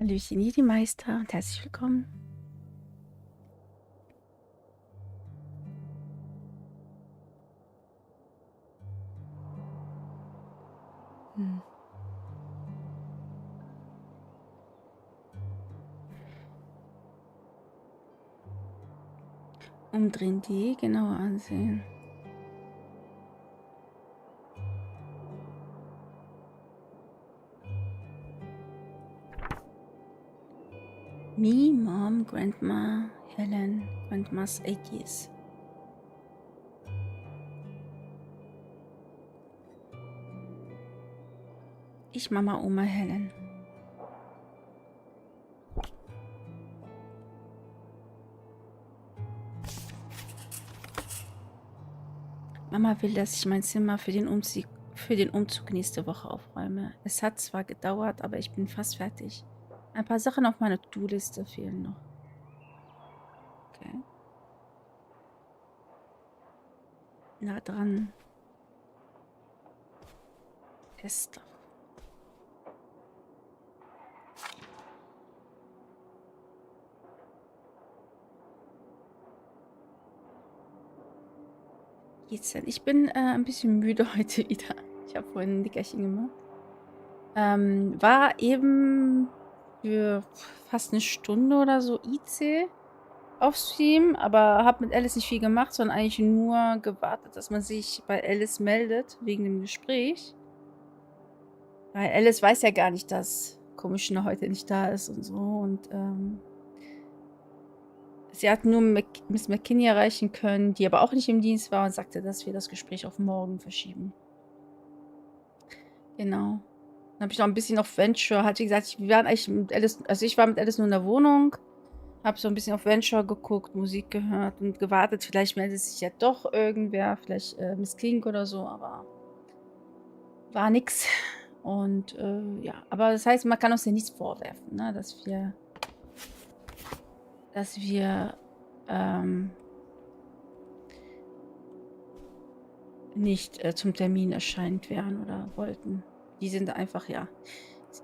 Hallöchen, hier die Meister und herzlich willkommen. Hm. Umdrehen, die genauer ansehen. Me, Mom, Grandma, Helen, Grandma's 80s. Ich, Mama, Oma, Helen. Mama will, dass ich mein Zimmer für den Umzug nächste Woche aufräume. Es hat zwar gedauert, aber ich bin fast fertig. Ein paar Sachen auf meiner To-Do-Liste fehlen noch. Okay. Na dran. Tester. Geht's denn? Ich bin ein bisschen müde heute wieder. Ich habe vorhin ein Nickerchen gemacht. War eben für fast eine Stunde oder so IC auf Stream, aber habe mit Alice nicht viel gemacht, sondern eigentlich nur gewartet, dass man sich bei Alice meldet, wegen dem Gespräch. Weil Alice weiß ja gar nicht, dass Commissioner heute nicht da ist und so. Und sie hat nur Miss McKinney erreichen können, die aber auch nicht im Dienst war und sagte, dass wir das Gespräch auf morgen verschieben. Genau. Dann habe ich noch ein bisschen auf Venture, hat sie gesagt, wir waren eigentlich mit Alice, also ich war mit Alice nur in der Wohnung, habe so ein bisschen auf Venture geguckt, Musik gehört und gewartet, vielleicht meldet sich ja doch irgendwer, vielleicht Miss King oder so, aber war nix. Und ja, aber das heißt, man kann uns ja nichts vorwerfen, ne? dass wir nicht zum Termin erscheint wären oder wollten. Die sind einfach, ja.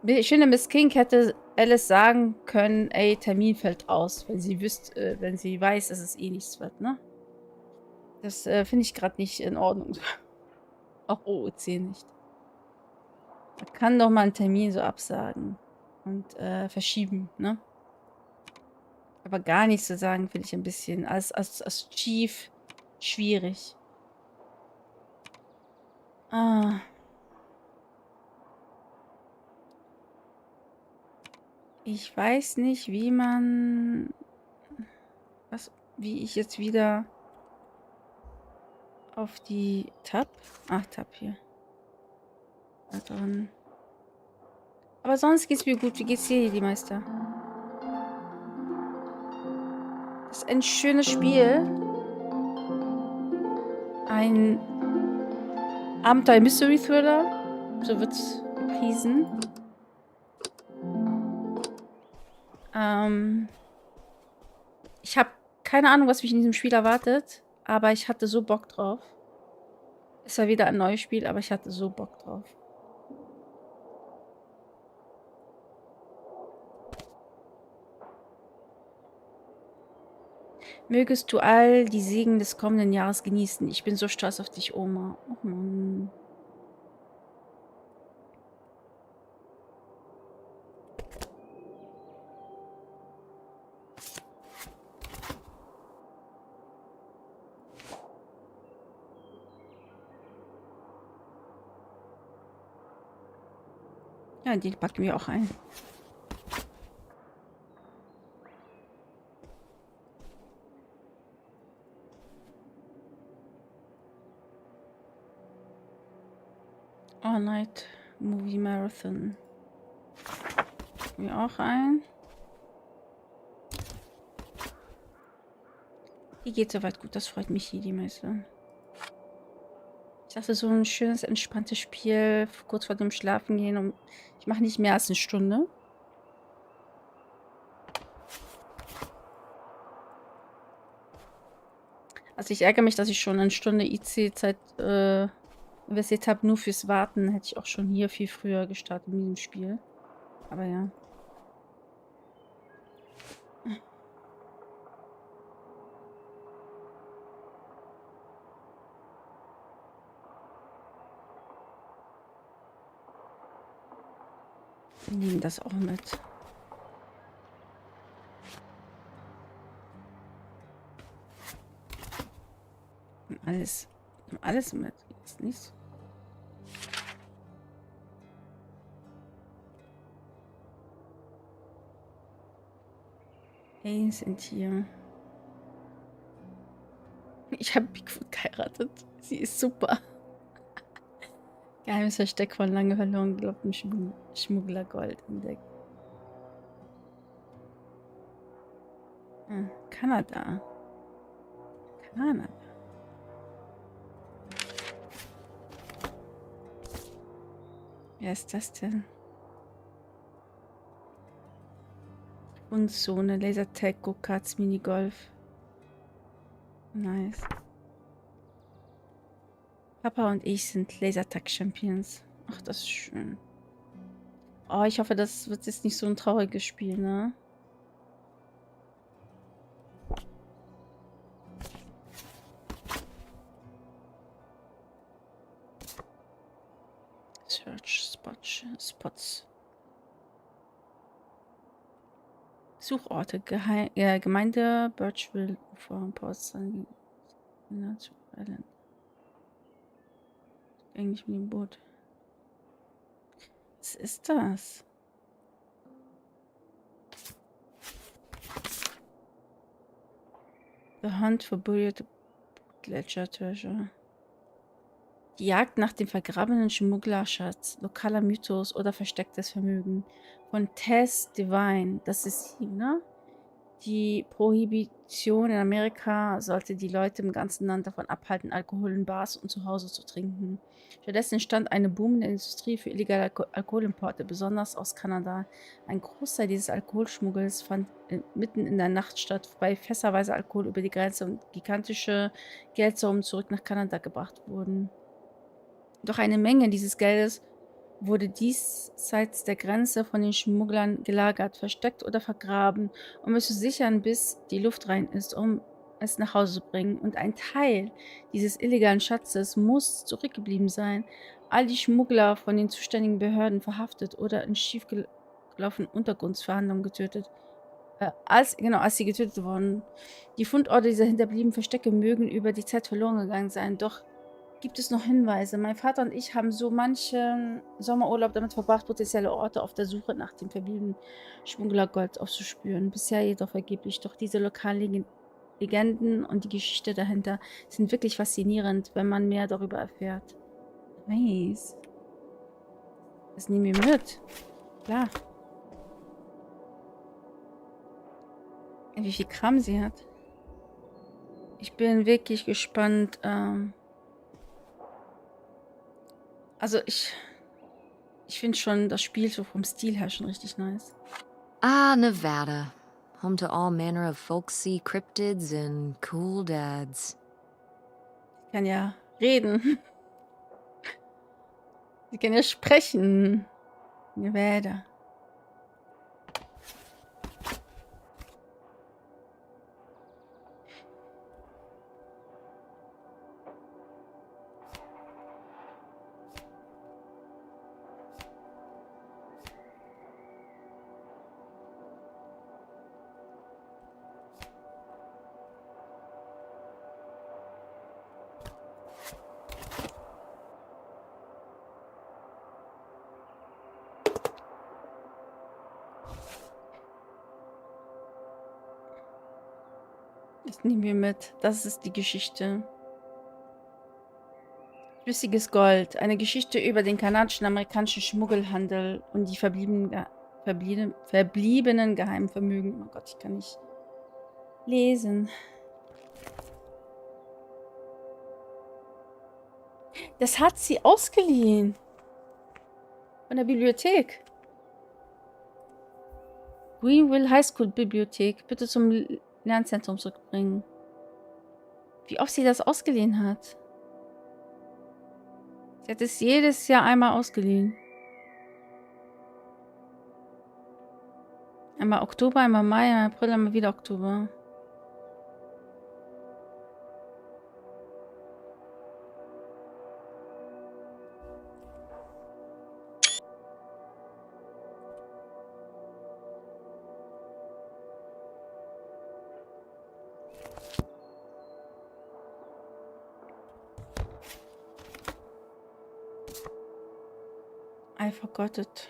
Ich finde, Miss King hätte Alice sagen können, ey, Termin fällt aus, wenn sie wenn sie weiß, dass es eh nichts wird, ne? Das finde ich gerade nicht in Ordnung. Auch OOC nicht. Man kann doch mal einen Termin so absagen und verschieben, ne? Aber gar nichts zu sagen, finde ich ein bisschen als Chief schwierig. Ah. Ich weiß nicht, wie man... wie ich jetzt wieder auf die Tab... Ach, Tab hier. Da drin. Aber sonst geht's mir gut. Wie geht's dir, die Meister? Das ist ein schönes Spiel. Ein Abenteuer-Mystery-Thriller. So wird's gepriesen. Ich habe keine Ahnung, was mich in diesem Spiel erwartet. Aber ich hatte so Bock drauf. Es war wieder ein neues Spiel, aber ich hatte so Bock drauf. Mögest du all die Segen des kommenden Jahres genießen. Ich bin so stolz auf dich, Oma. Oh Mann. Ja, die packen wir auch ein. All Night Movie Marathon. Packen wir auch ein. Die geht soweit gut, das freut mich hier, die Meister. Ich dachte, so ein schönes, entspanntes Spiel, kurz vor dem Schlafen gehen. Ich mache nicht mehr als eine Stunde. Also ich ärgere mich, dass ich schon eine Stunde IC-Zeit investiert habe, nur fürs Warten. Hätte ich auch schon hier viel früher gestartet in diesem Spiel. Aber ja. Wir nehmen das auch mit. Alles. Alles mit. Ist nichts. Hey, sind hier. Ich habe Bigfoot geheiratet. Sie ist super. Geheimes Versteck von lange verloren geglaubtem Schmugglergold entdeckt. Ah, Kanada. Kanada. Wer ist das denn? Unzone, Lasertag, Go-Karts, Minigolf. Nice. Papa und ich sind Lasertag-Champions. Ach, das ist schön. Oh, ich hoffe, das wird jetzt nicht so ein trauriges Spiel, ne? Search Spots. Suchorte, Gemeinde, Birchville, Ufer, Portside, Island. Eigentlich mit dem Boot. Was ist das? The Hunt for Buried Ledger Treasure. Die Jagd nach dem vergrabenen Schmugglerschatz, lokaler Mythos oder verstecktes Vermögen. Von Tess Devine. Das ist sie, ne? Die Prohibition in Amerika sollte die Leute im ganzen Land davon abhalten, Alkohol in Bars und zu Hause zu trinken. Stattdessen entstand eine boomende Industrie für illegale Alkoholimporte, besonders aus Kanada. Ein Großteil dieses Alkoholschmuggels fand mitten in der Nacht statt, wobei fässerweise Alkohol über die Grenze und gigantische Geldsummen zurück nach Kanada gebracht wurden. Doch eine Menge dieses Geldes wurde diesseits der Grenze von den Schmugglern gelagert, versteckt oder vergraben, um es zu sichern, bis die Luft rein ist, um es nach Hause zu bringen. Und ein Teil dieses illegalen Schatzes muss zurückgeblieben sein. All die Schmuggler von den zuständigen Behörden verhaftet oder in schiefgelaufenen Untergrundverhandlungen getötet. Als sie getötet wurden. Die Fundorte dieser hinterbliebenen Verstecke mögen über die Zeit verloren gegangen sein, doch gibt es noch Hinweise. Mein Vater und ich haben so manchen Sommerurlaub damit verbracht, potenzielle Orte auf der Suche nach dem verbliebenen Schmugglergold aufzuspüren. Bisher jedoch vergeblich. Doch diese lokalen Legenden und die Geschichte dahinter sind wirklich faszinierend, wenn man mehr darüber erfährt. Nice. Das nehmen wir mit. Klar. Wie viel Kram sie hat. Ich bin wirklich gespannt. Also ich finde schon das Spiel so vom Stil her schon richtig nice. Ah, Nevada. Home to all manner of folksy cryptids and cool dads. Ich kann ja reden. Sie kann ja sprechen. Nevada. Das nehmen wir mit. Das ist die Geschichte. Flüssiges Gold. Eine Geschichte über den kanadischen-amerikanischen Schmuggelhandel und die verbliebenen geheimen Vermögen. Oh Gott, ich kann nicht lesen. Das hat sie ausgeliehen. Von der Bibliothek. Greenville High School Bibliothek. Bitte zum Lernzentrum zurückbringen. Wie oft sie das ausgeliehen hat. Sie hat es jedes Jahr einmal ausgeliehen. Einmal Oktober, einmal Mai, einmal April, einmal wieder Oktober. I forgot it.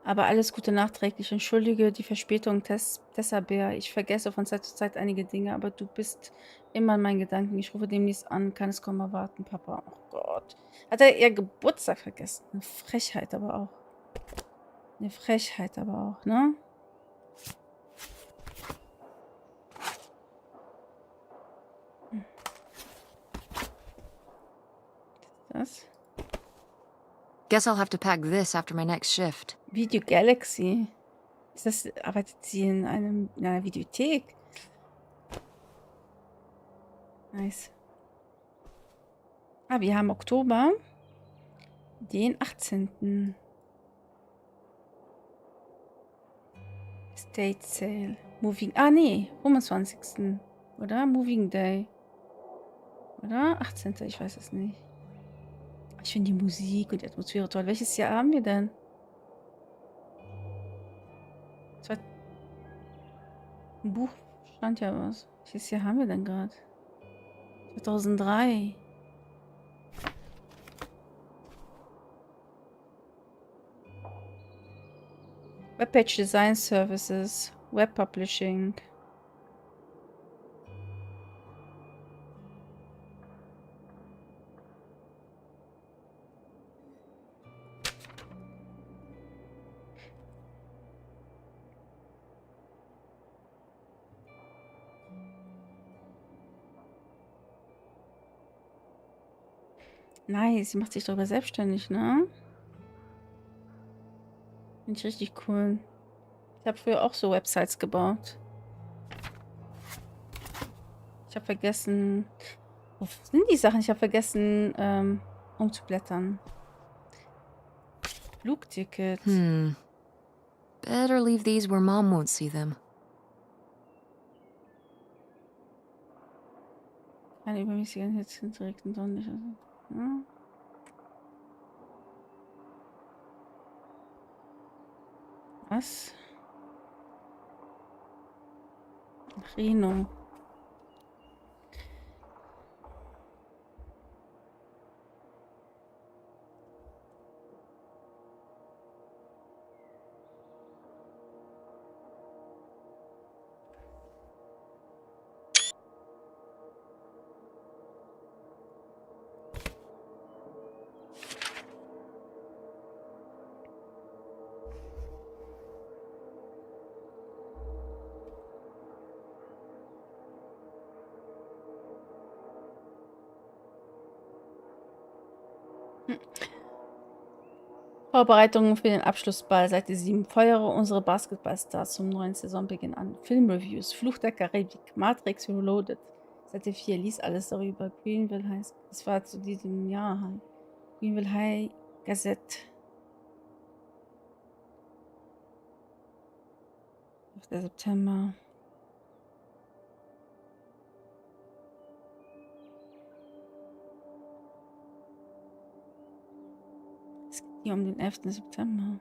Aber alles Gute nachträglich. Entschuldige die Verspätung, Tessa Bär. Ich vergesse von Zeit zu Zeit einige Dinge, aber du bist immer in meinen Gedanken. Ich rufe demnächst an, kann es kaum erwarten, Papa. Oh Gott. Hat er ihr Geburtstag vergessen? Eine Frechheit aber auch. Eine Frechheit aber auch, ne? Das? Guess I'll have to pack this after my next shift. Video Galaxy. Arbeitet sie in einer Videothek? Nice. Ah, wir haben Oktober. Den 18. State Sale. Moving. Ah, nee. 25. Oder? Moving Day. Oder? 18. Ich weiß es nicht. Ich finde die Musik und die Atmosphäre toll. Welches Jahr haben wir denn? Im Buch stand ja was. Welches Jahr haben wir denn gerade? 2003. Webpage Design Services. Web Publishing. Nice, sie macht sich darüber selbstständig, ne? Finde ich richtig cool. Ich habe früher auch so Websites gebaut. Ich habe vergessen... Wo sind die Sachen? Ich habe vergessen, umzublättern. Flugticket. Better leave these where Mom won't see them. Keine übermäßigen Hitze direkt und sonnig. Ja. Was? Reno. Vorbereitungen für den Abschlussball. Seite 7. Feuere unsere Basketballstars zum neuen Saisonbeginn an. Filmreviews. Fluch der Karibik. Matrix Reloaded. Seite 4. Lies alles darüber. Greenville High. Das war zu diesem Jahr halt. Greenville High Gazette. 5. September. Es geht hier um den 11. September.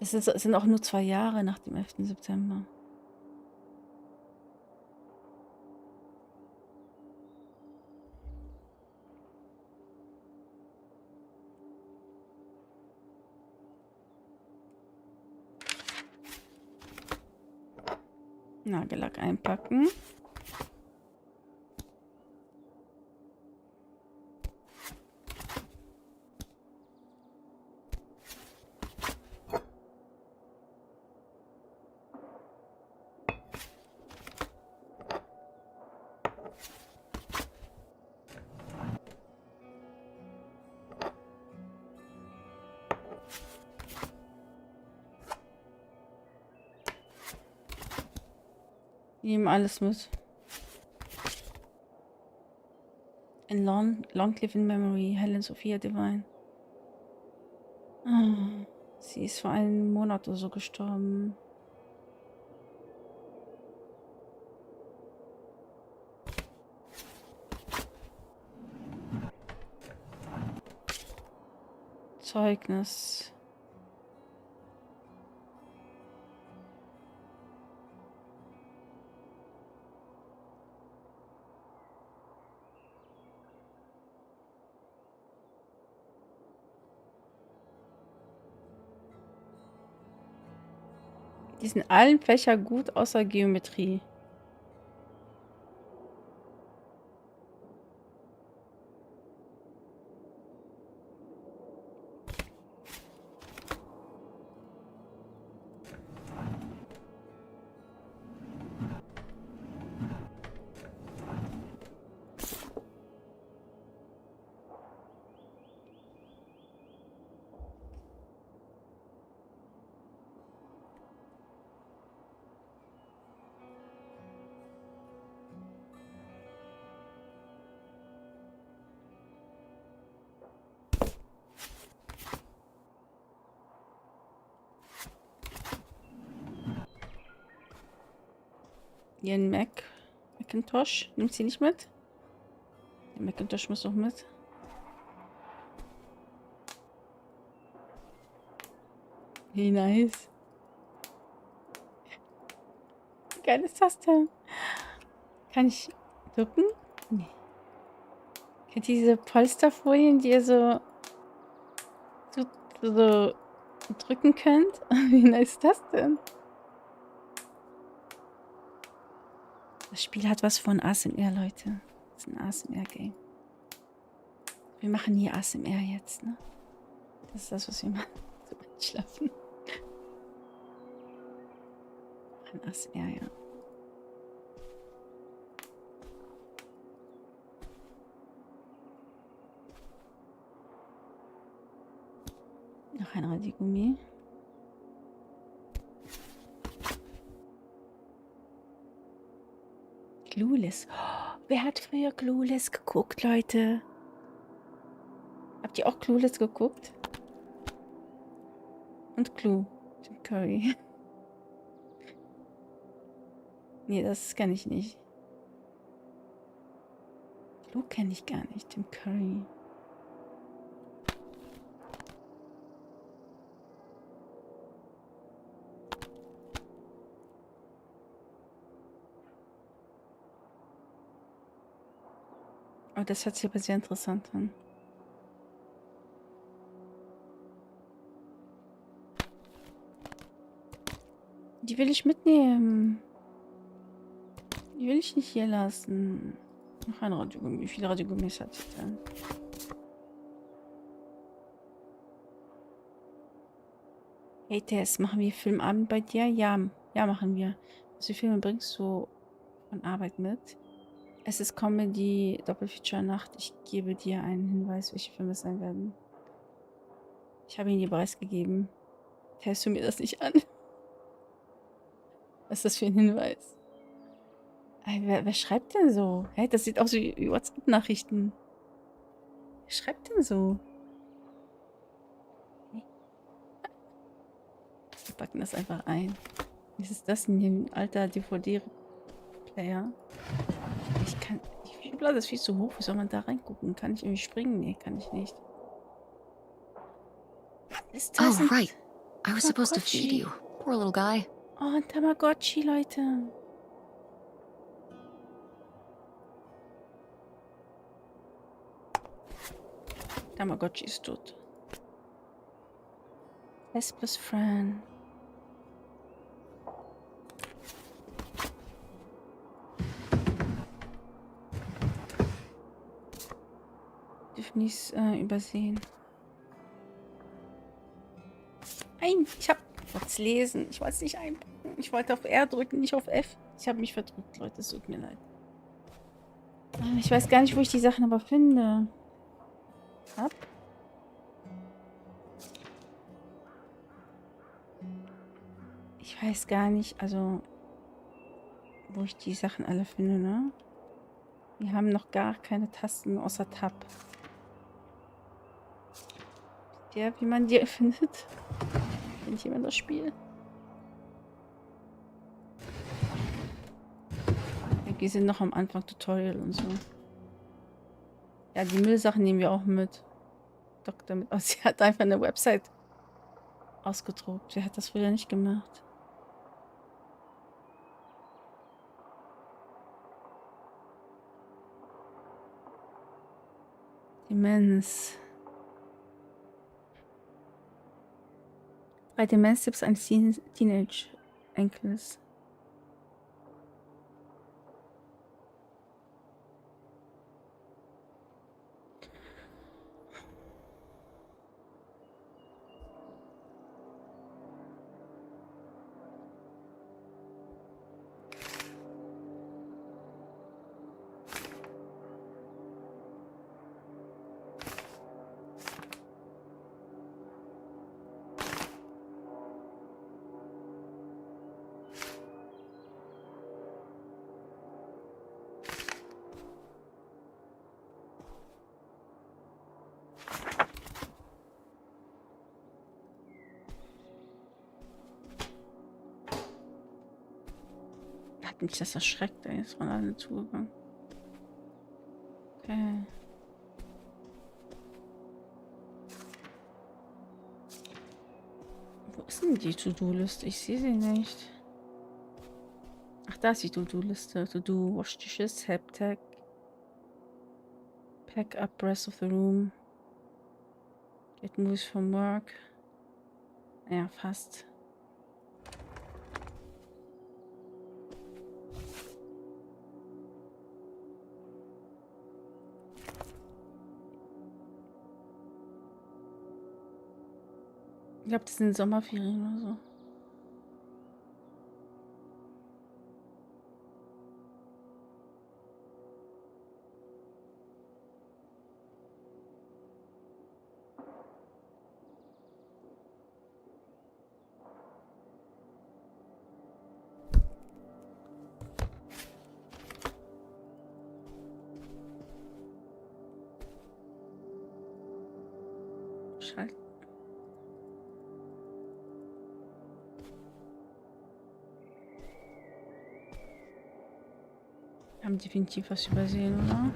Es sind auch nur 2 Jahre nach dem 11. September. Nagellack einpacken. Nehmen alles mit. In Long Live in Memory, Helen Sophia Divine. Sie ist vor einem Monat oder so gestorben. Zeugnis. Die sind allen Fächer gut, außer Geometrie. Ihren Macintosh. Nimmt sie nicht mit? Der Macintosh muss doch mit. Wie nice. Wie geil ist das denn? Kann ich drücken? Nee. Kennt ihr diese Polsterfolien, die ihr so drücken könnt? Wie nice ist das denn? Das Spiel hat was von ASMR, Leute. Das ist ein ASMR-Game. Wir machen hier ASMR jetzt, ne? Das ist das, was wir machen. Zum Einschlafen. Ein ASMR, ja. Noch ein Radiergummi. Clueless. Oh, wer hat früher Clueless geguckt, Leute? Habt ihr auch Clueless geguckt? Und Clue. Tim Curry. Nee, das kenne ich nicht. Clue kenne ich gar nicht. Tim Curry. Oh, das hört sich aber sehr interessant an. Die will ich mitnehmen. Die will ich nicht hier lassen. Noch ein Radiergummi. Wie viele Radiergummis hat sie denn? Hey Tess, machen wir Filmabend bei dir? Ja, ja, machen wir. Was für Filme bringst du von Arbeit mit? Es ist Comedy, Doppelfeature-Nacht. Ich gebe dir einen Hinweis, welche Filme es sein werden. Ich habe ihn dir preisgegeben. Hörst du mir das nicht an? Was ist das für ein Hinweis? Ey, wer schreibt denn so? Hey, das sieht aus wie WhatsApp-Nachrichten. Wer schreibt denn so? Wir packen das einfach ein. Was ist das denn hier? Ein alter DVD-Player? Die Schublade ist viel zu hoch. Wie soll man da reingucken? Kann ich irgendwie springen? Nee, kann ich nicht. Was ist das? Oh, right. I was supposed to feed you. Poor little guy. Oh, ein Tamagotchi, Leute. Tamagotchi ist tot. Vesper's Friend. Dürfen nichts übersehen. Nein, ich wollte es lesen. Ich wollte es nicht einpacken. Ich wollte auf R drücken, nicht auf F. Ich habe mich verdrückt, Leute. Es tut mir leid. Ich weiß gar nicht, wo ich die Sachen aber finde. Ab. Ich weiß gar nicht, also wo ich die Sachen alle finde, ne? Wir haben noch gar keine Tasten außer Tab. Ja, wie man die findet. Kennt jemand das Spiel? Wir sind noch am Anfang Tutorial und so. Ja, die Müllsachen nehmen wir auch mit. Doktor mit. Oh, sie hat einfach eine Website ausgedruckt. Wer hat das früher nicht gemacht? Demenz. 3 Demenztipps eines Teenage Enkels. Hat mich das erschreckt, ey. Ist von alle zugegangen. Okay. Wo ist denn die To-Do-Liste? Ich sehe sie nicht. Ach, da ist die To-Do-Liste. To-Do, wash dishes, help tech, pack up rest of the room, get moves from work. Ja, fast. Ich glaube, das sind Sommerferien oder so. Schalten. Wir haben definitiv was übersehen, oder?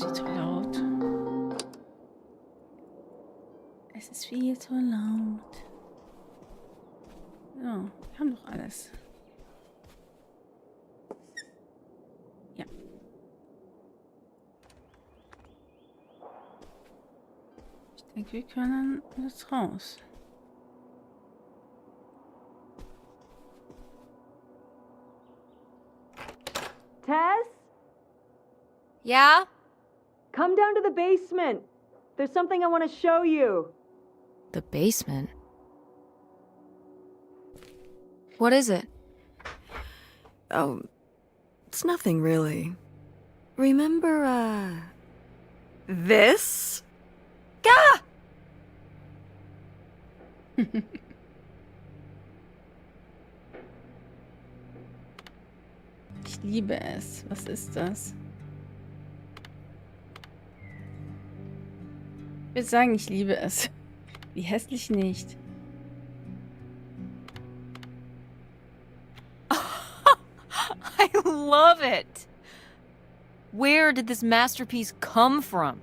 Es ist viel zu laut. Es ist viel zu laut. So, wir haben doch alles. Ja. Ich denke, wir können jetzt raus. Tess? Yeah? Come down to the basement. There's something I want to show you. The basement? What is it? Oh, it's nothing really. Remember, this? Gah! Ich liebe es. Was ist das? Ich würde sagen, ich liebe es. Wie hässlich nicht. I love it! Where did this masterpiece come from?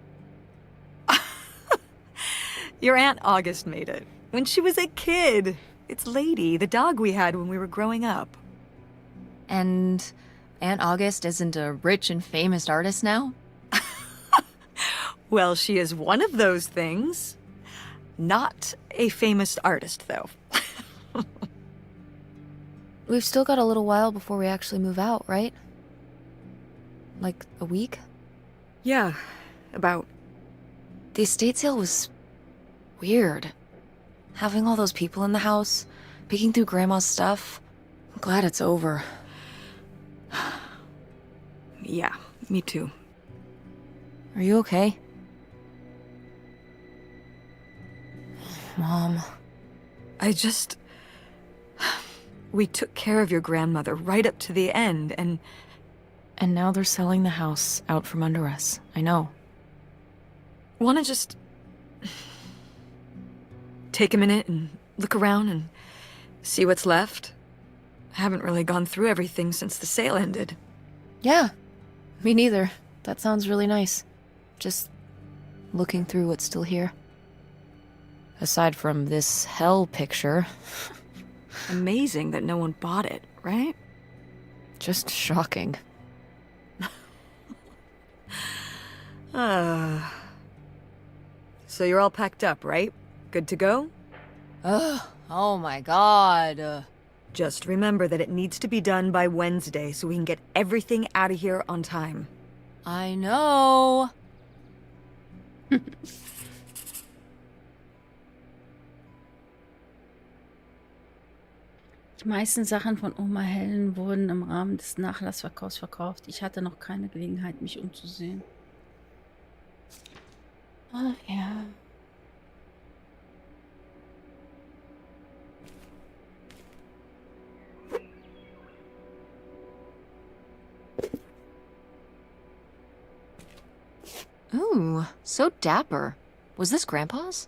Your Aunt August made it. When she was a kid. It's Lady, the dog we had when we were growing up. And Aunt August isn't a rich and famous artist now? Well, she is one of those things. Not a famous artist, though. We've still got a little while before we actually move out, right? Like a week? Yeah, about. The estate sale was weird. Having all those people in the house, picking through Grandma's stuff. I'm glad it's over. Yeah, me too. Are you okay? Mom. We took care of your grandmother right up to the end, and And now they're selling the house out from under us. I know. Wanna just take a minute and look around and see what's left? I haven't really gone through everything since the sale ended. Yeah, me neither. That sounds really nice. Just looking through what's still here. Aside from this hell picture. Amazing that no one bought it, right? Just shocking. So you're all packed up, right? Good to go? Oh my god. Just remember that it needs to be done by Wednesday so we can get everything out of here on time. I know. Die meisten Sachen von Oma Helen wurden im Rahmen des Nachlassverkaufs verkauft. Ich hatte noch keine Gelegenheit, mich umzusehen. Ach ja. Ooh, so dapper. Was this Grandpa's?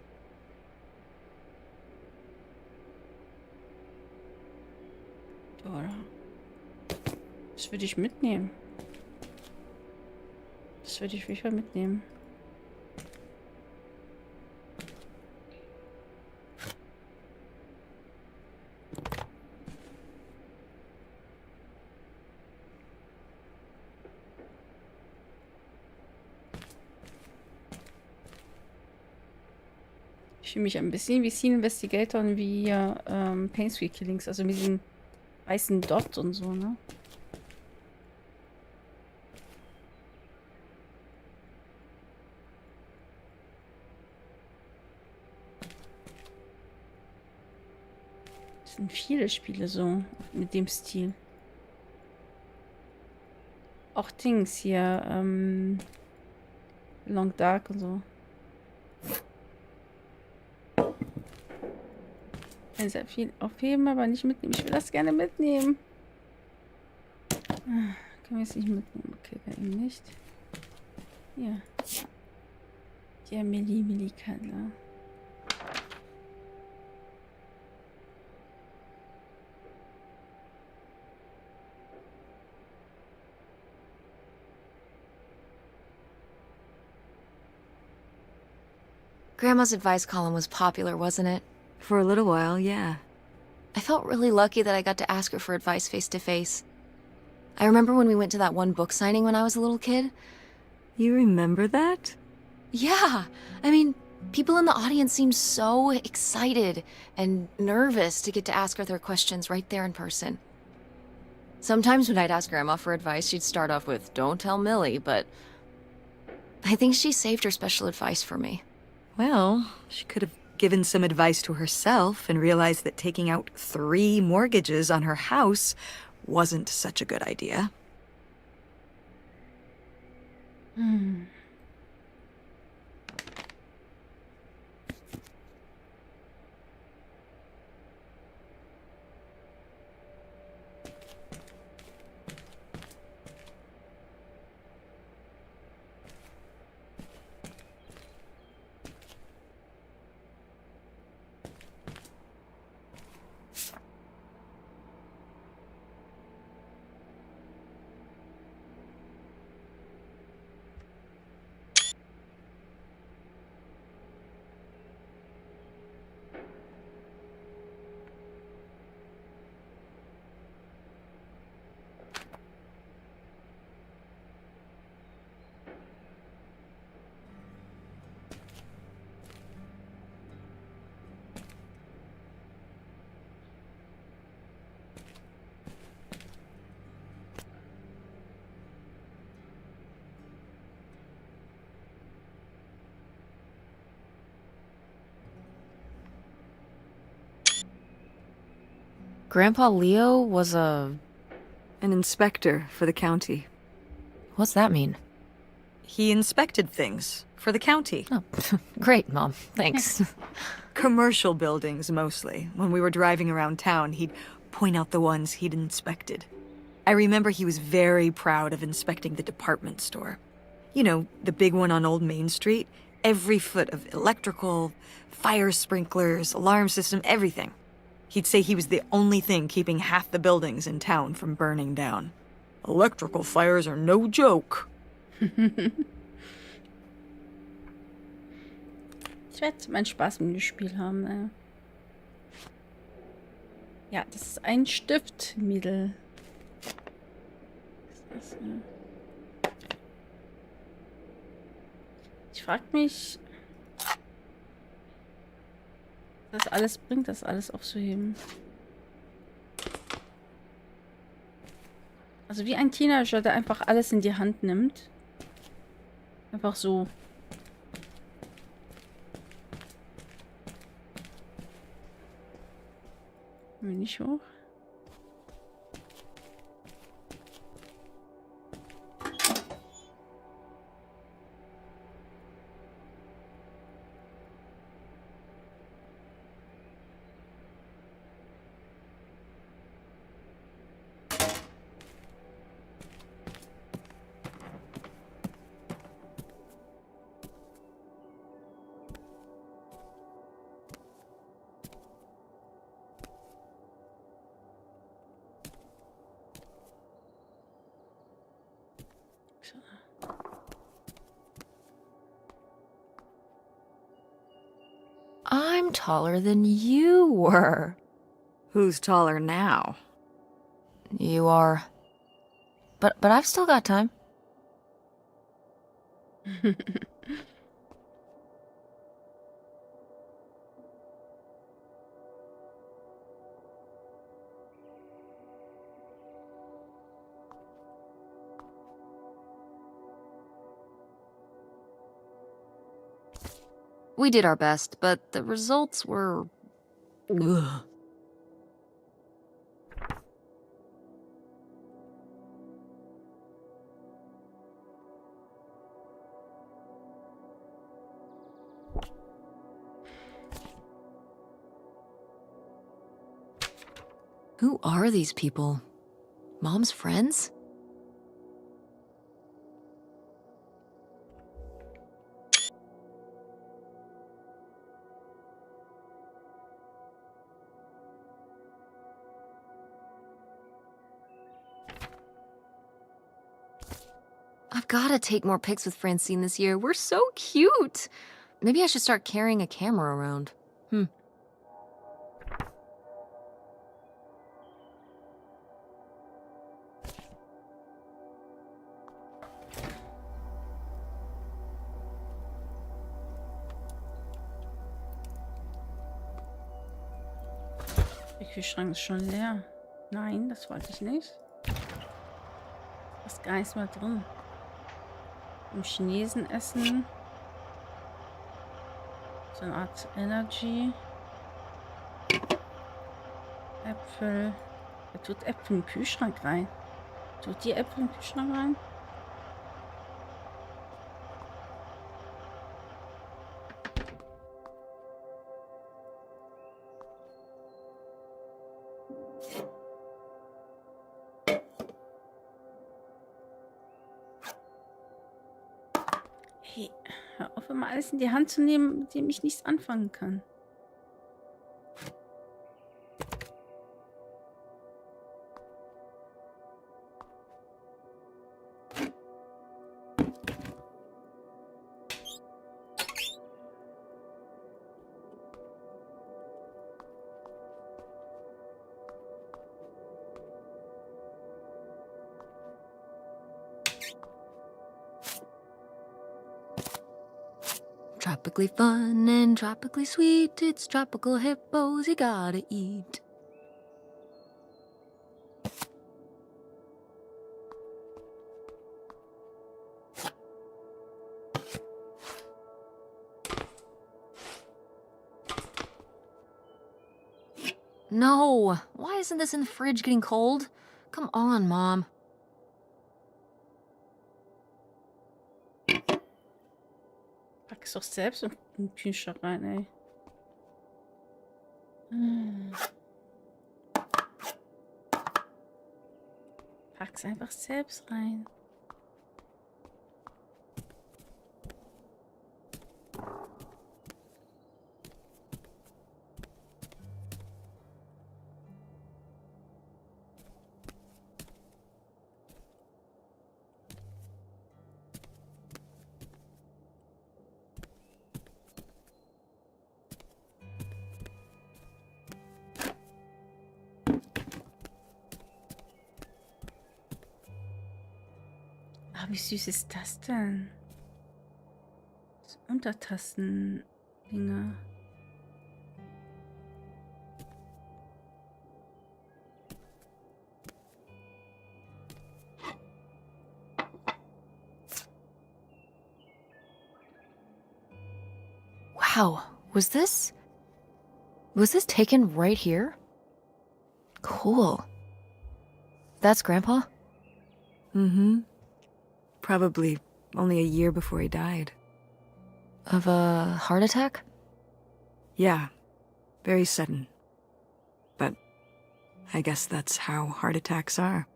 Oder? Das würde ich mitnehmen. Das würde ich auf jeden Fall mitnehmen. Ich fühle mich ein bisschen wie Scene Investigator und wie Pain Street Killings, also mit diesem weißen Dot und so, ne? Es sind viele Spiele so mit dem Stil. Auch Dings hier, Long Dark und so. Sehr viel aufheben, aber nicht mitnehmen. Ich will das gerne mitnehmen. Können wir es nicht mitnehmen? Okay, dann eben nicht. Hier. Der Milli-Milli-Kandler. Grandma's advice column was popular, wasn't it? For a little while, yeah. I felt really lucky that I got to ask her for advice face to face. I remember when we went to that one book signing when I was a little kid. You remember that? Yeah, I mean, people in the audience seemed so excited and nervous to get to ask her their questions right there in person. Sometimes when I'd ask Grandma for advice, she'd start off with, "Don't tell Millie," but I think she saved her special advice for me. Well, she could have given some advice to herself and realized that taking out 3 mortgages on her house wasn't such a good idea. Grandpa Leo was An inspector for the county. What's that mean? He inspected things for the county. Oh, great, Mom. Thanks. Commercial buildings, mostly. When we were driving around town, he'd point out the ones he'd inspected. I remember he was very proud of inspecting the department store. You know, the big one on Old Main Street. Every foot of electrical, fire sprinklers, alarm system, everything. He'd say he was the only thing keeping half the buildings in town from burning down. Electrical fires are no joke. Ich werde meinen Spaß mit dem Spiel haben. Naja. Ja, das ist ein Stiftmittel. Was ist das? Ich frage mich, was das alles bringt, das alles aufzuheben. Also wie ein Teenager, der einfach alles in die Hand nimmt. Einfach so. Will nicht hoch. I'm taller than you were. Who's taller now? You are. But I've still got time. We did our best, but the results were... Ugh. Who are these people? Mom's friends? I've gotta take more pics with Francine this year. We're so cute. Maybe I should start carrying a camera around. Der Kühlschrank ist schon leer. Nein, das wollte ich nicht. Ist gar nichts mehr drin. Im Chinesen essen. So eine Art Energy. Äpfel. Wer tut Äpfel im Kühlschrank rein? Tut die Äpfel im Kühlschrank rein? Hey, hör auf, immer alles in die Hand zu nehmen, mit dem ich nichts anfangen kann. Tropically fun and tropically sweet. It's tropical hippos you gotta eat. No! Why isn't this in the fridge getting cold? Come on, Mom. Pack es doch selbst in den Kühlschrank rein, ey. Pack's einfach selbst rein. Ah, wie süß ist das denn? Das Untertasten-Dinger. Wow, was this taken right here? Cool. That's Grandpa? Mm-hmm. Probably only a year before he died. Of a heart attack? Yeah, very sudden. But I guess that's how heart attacks are.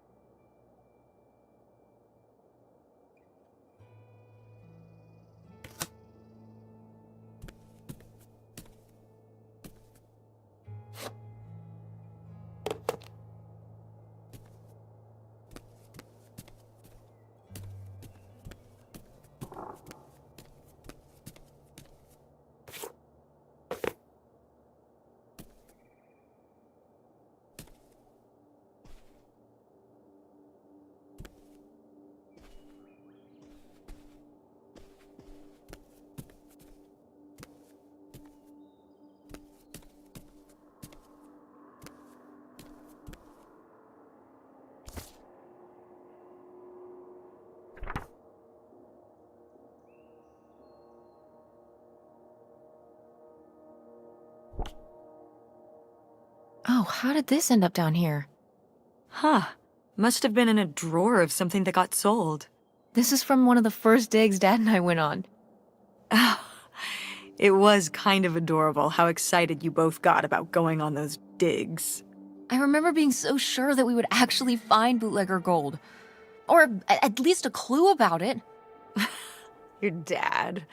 Oh, how did this end up down here? Huh. Must have been in a drawer of something that got sold. This is from one of the first digs Dad and I went on. It was kind of adorable how excited you both got about going on those digs. I remember being so sure that we would actually find bootlegger gold. Or at least a clue about it. Your dad.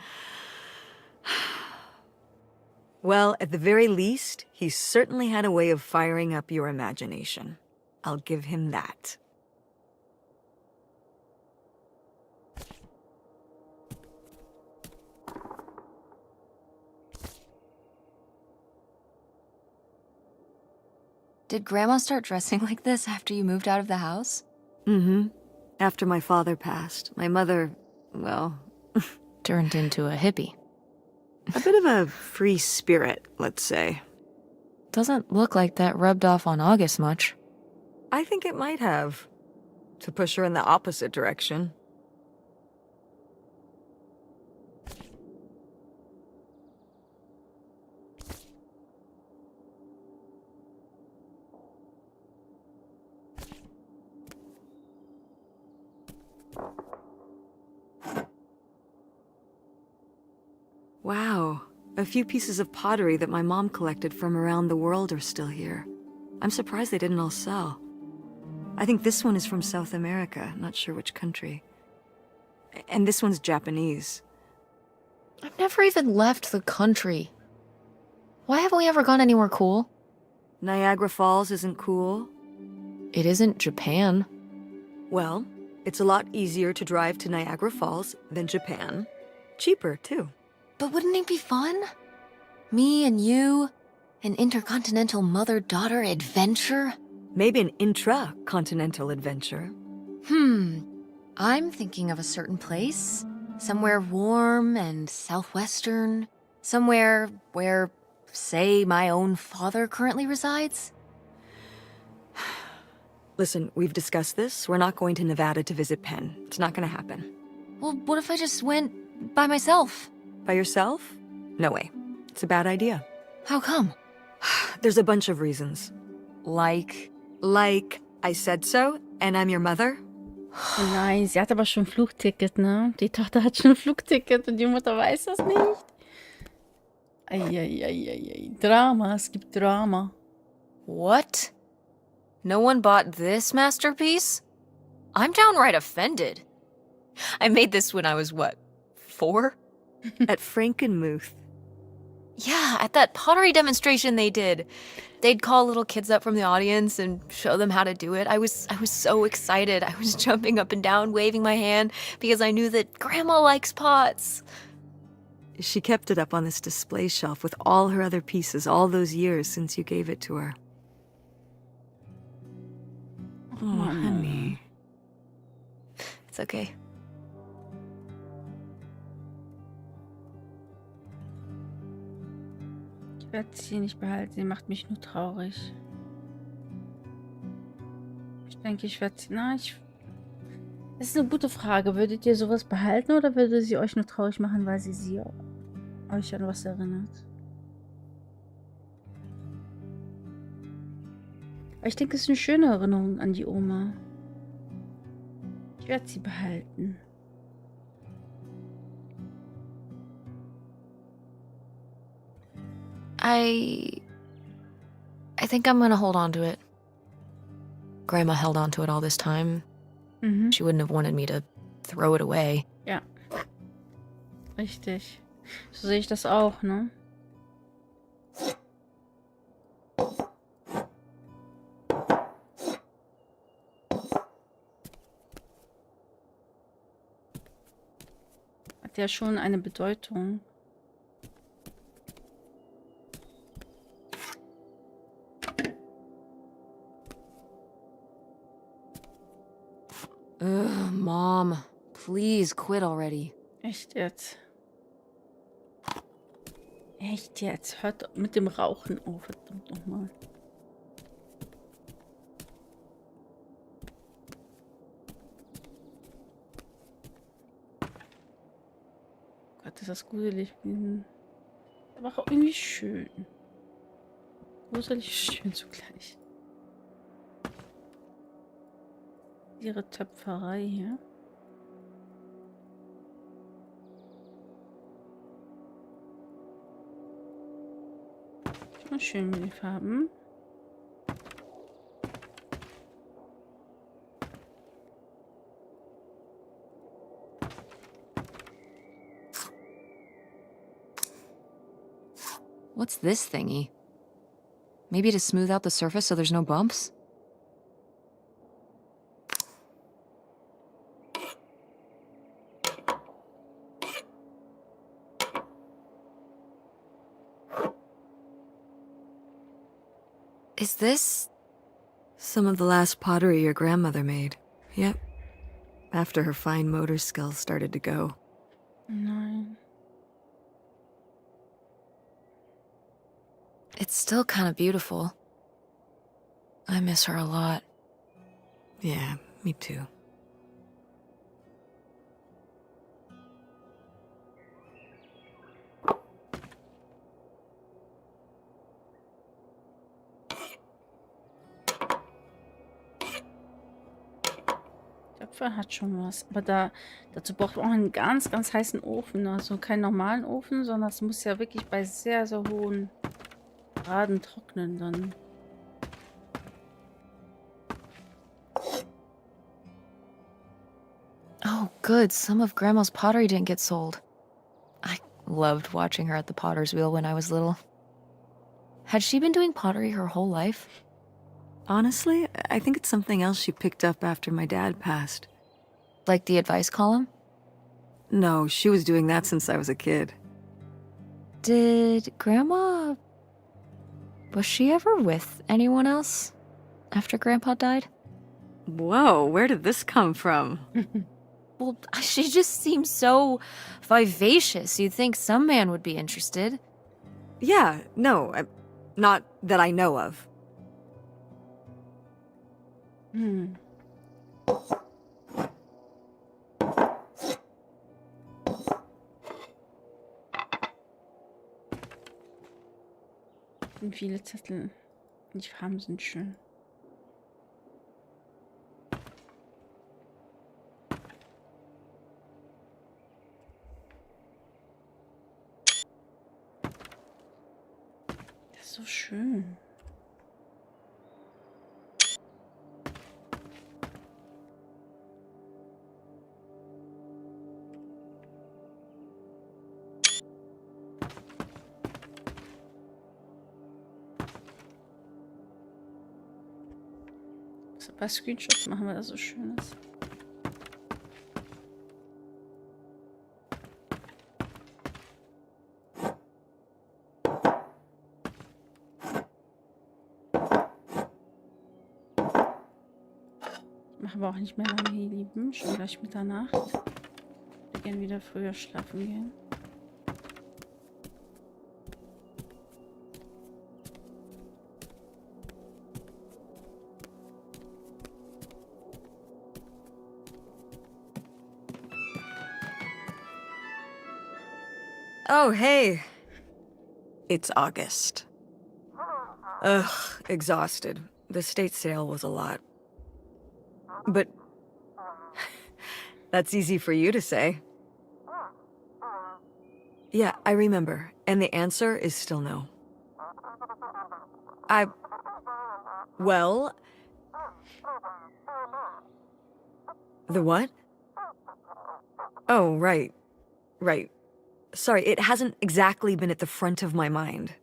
Well, at the very least, he certainly had a way of firing up your imagination. I'll give him that. Did Grandma start dressing like this after you moved out of the house? Mm-hmm. After my father passed, my mother, well, Turned into a hippie. a bit of a free spirit, let's say. Doesn't look like that rubbed off on August much. I think it might have. To push her in the opposite direction. Wow, a few pieces of pottery that my mom collected from around the world are still here. I'm surprised they didn't all sell. I think this one is from South America, not sure which country. And this one's Japanese. I've never even left the country. Why haven't we ever gone anywhere cool? Niagara Falls isn't cool. It isn't Japan. Well, it's a lot easier to drive to Niagara Falls than Japan. Cheaper, too. But wouldn't it be fun? Me and you, an intercontinental mother-daughter adventure? Maybe an intra-continental adventure. I'm thinking of a certain place. Somewhere warm and southwestern. Somewhere where, say, my own father currently resides. Listen, we've discussed this. We're not going to Nevada to visit Penn. It's not going to happen. Well, what if I just went by myself? By yourself? No way. It's a bad idea. How come? There's a bunch of reasons. Like, I said so, and I'm your mother. Oh nein, sie hat aber schon ein Flugticket, ne? Die Tochter hat schon ein Flugticket und die Mutter weiß das nicht. Eieieiei. Drama, es gibt Drama. what? No one bought this masterpiece? I'm downright offended. I made this when I was, what, 4? At Frankenmuth. Yeah, at that pottery demonstration they did. They'd call little kids up from the audience and show them how to do it. I was so excited. I was jumping up and down, waving my hand, because I knew that Grandma likes pots. She kept it up on this display shelf with all her other pieces all those years since you gave it to her. Oh, honey. It's okay. Ich werde sie nicht behalten, sie macht mich nur traurig. Ich denke, ich werde sie... Na, ich... Das ist eine gute Frage. Würdet ihr sowas behalten oder würde sie euch nur traurig machen, weil sie euch an was erinnert? Aber ich denke, es ist eine schöne Erinnerung an die Oma. Ich werde sie behalten. I think I'm gonna hold on to it. Grandma held on to it all this time. Mhm. She wouldn't have wanted me to throw it away. Ja. Richtig. So sehe ich das auch, ne? Hat ja schon eine Bedeutung. Ugh, Mom, please quit already. Echt jetzt? Echt jetzt? Hört mit dem Rauchen auf, verdammt nochmal. Gott, ist das gruselig. Aber auch irgendwie schön. Gruselig schön zugleich. Ihre Töpferei hier. Schon schön mit den Farben. What's this thingy? Maybe to smooth out the surface so there's no bumps? Is this... Some of the last pottery your grandmother made. Yep. After her fine motor skills started to go. Nein. It's still kind of beautiful. I miss her a lot. Yeah, me too. Töpfer hat schon was. Aber dazu braucht man auch einen ganz, ganz heißen Ofen. Also keinen normalen Ofen, sondern es muss ja wirklich bei sehr, sehr hohen Graden trocknen dann. Oh, good. Some of Grandma's pottery didn't get sold. I loved watching her at the potter's wheel when I was little. Had she been doing pottery her whole life? Honestly, I think it's something else she picked up after my dad passed. Like the advice column? No, she was doing that since I was a kid. Did Grandma... Was she ever with anyone else after Grandpa died? Whoa, where did this come from? Well, she just seems so vivacious. You'd think some man would be interested. Yeah, no, not that I know of. Hm. Und viele Zettel. Die Farben sind schön. Das ist so schön. Bei Screenshots machen wir das so Schönes. Ich mache aber auch nicht mehr lange hier, Lieben. Schon gleich Mitternacht. Wir gehen wieder früher schlafen gehen. Oh, hey. It's August. Ugh, exhausted. The state sale was a lot. But that's easy for you to say. Yeah, I remember. And the answer is still no. Well... The what? Oh, right. Right. Sorry, it hasn't exactly been at the front of my mind.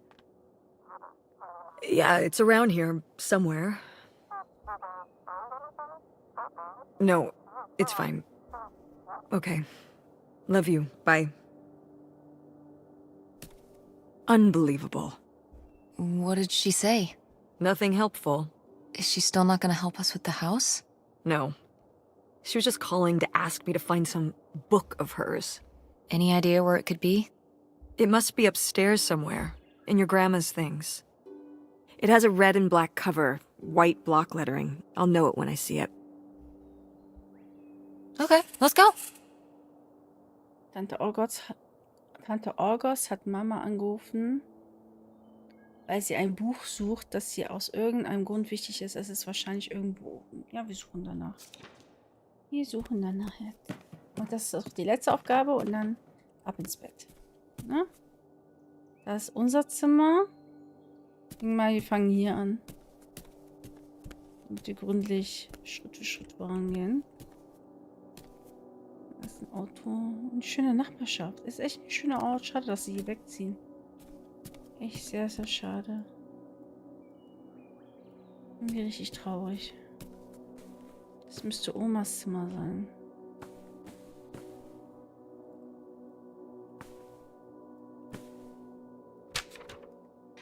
Yeah, it's around here, somewhere. No, it's fine. Okay. Love you. Bye. Unbelievable. What did she say? Nothing helpful. Is she still not gonna help us with the house? No. She was just calling to ask me to find some book of hers. Any idea where it could be? It must be upstairs somewhere, in your grandma's things. It has a red and black cover, white block lettering. I'll know it when I see it. Okay, let's go. Tante August hat Mama angerufen, weil sie ein Buch sucht, das sie aus irgendeinem Grund wichtig ist. Es ist wahrscheinlich irgendwo. Ja, wir suchen danach. Wir suchen danach jetzt. Und das ist auch die letzte Aufgabe und dann ab ins Bett. Na? Das ist unser Zimmer. Ich denke mal, wir fangen hier an. Damit wir gründlich Schritt für Schritt vorangehen. Das ist ein Auto. Eine schöne Nachbarschaft. Ist echt ein schöner Ort. Schade, dass sie hier wegziehen. Echt sehr, sehr schade. Irgendwie richtig traurig. Das müsste Omas Zimmer sein.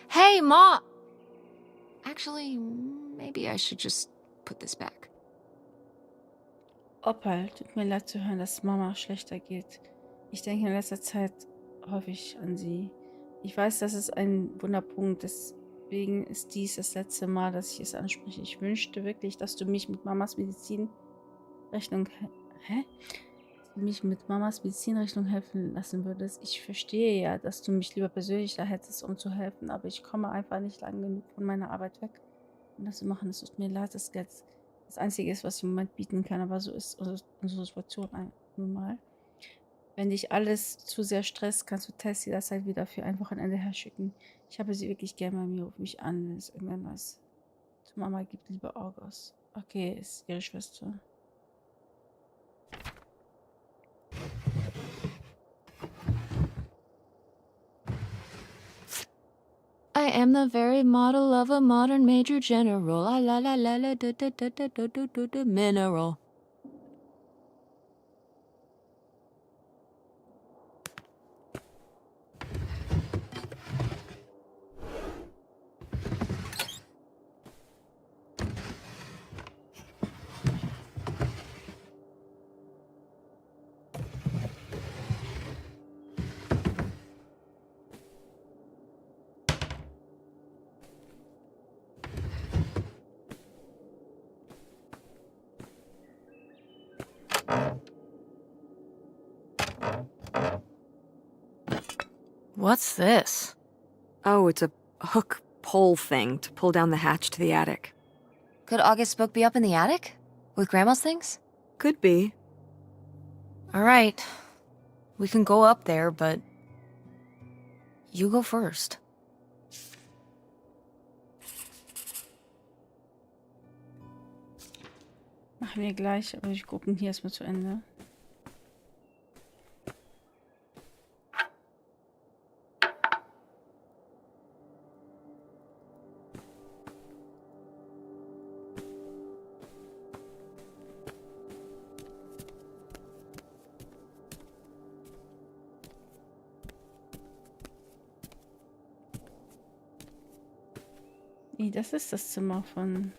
Hey, Ma! Actually, maybe I should just put this back. Opal, tut mir leid zu hören, dass Mama schlechter geht. Ich denke in letzter Zeit häufig an sie. Ich weiß, das ist ein Wunderpunkt, deswegen ist dies das letzte Mal, dass ich es anspreche. Ich wünschte wirklich, dass du mich mit Mamas Medizinrechnung... Hä? Mich mit Mamas Medizinrechnung helfen lassen würdest. Ich verstehe ja, dass du mich lieber persönlich da hättest, um zu helfen, aber ich komme einfach nicht lang genug von meiner Arbeit weg, um das zu machen. Es tut mir leid, das Geld das Einzige ist, was ich im Moment bieten kann, aber so ist unsere Situation nun mal. Wenn dich alles zu sehr stresst, kannst du Tess jederzeit wieder für ein Wochenende herschicken. Ich habe sie wirklich gern bei mir, ruf mich an, wenn es irgendwann was zu Mama gibt, liebe August. Okay, ist ihre Schwester. I am the very model of a modern major general. La la la la da da da da da da da da mineral. What's this? Oh, it's a hook pole thing to pull down the hatch to the attic. Could August's book be up in the attic? With Grandma's things? Could be. Alright. We can go up there, but... You go first. Machen wir gleich, aber wir gucken hier erstmal zu Ende. Nee, das ist das Zimmer von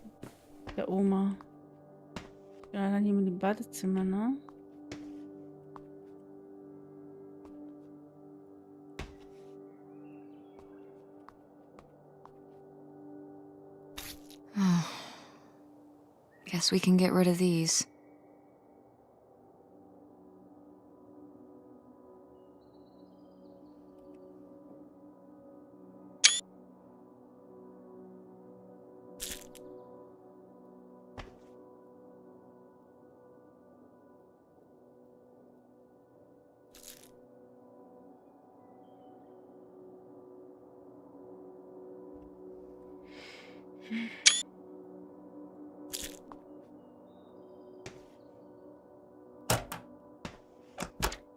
der Oma. Ja, dann hier mit dem Badezimmer, ne? Guess we can get rid of these.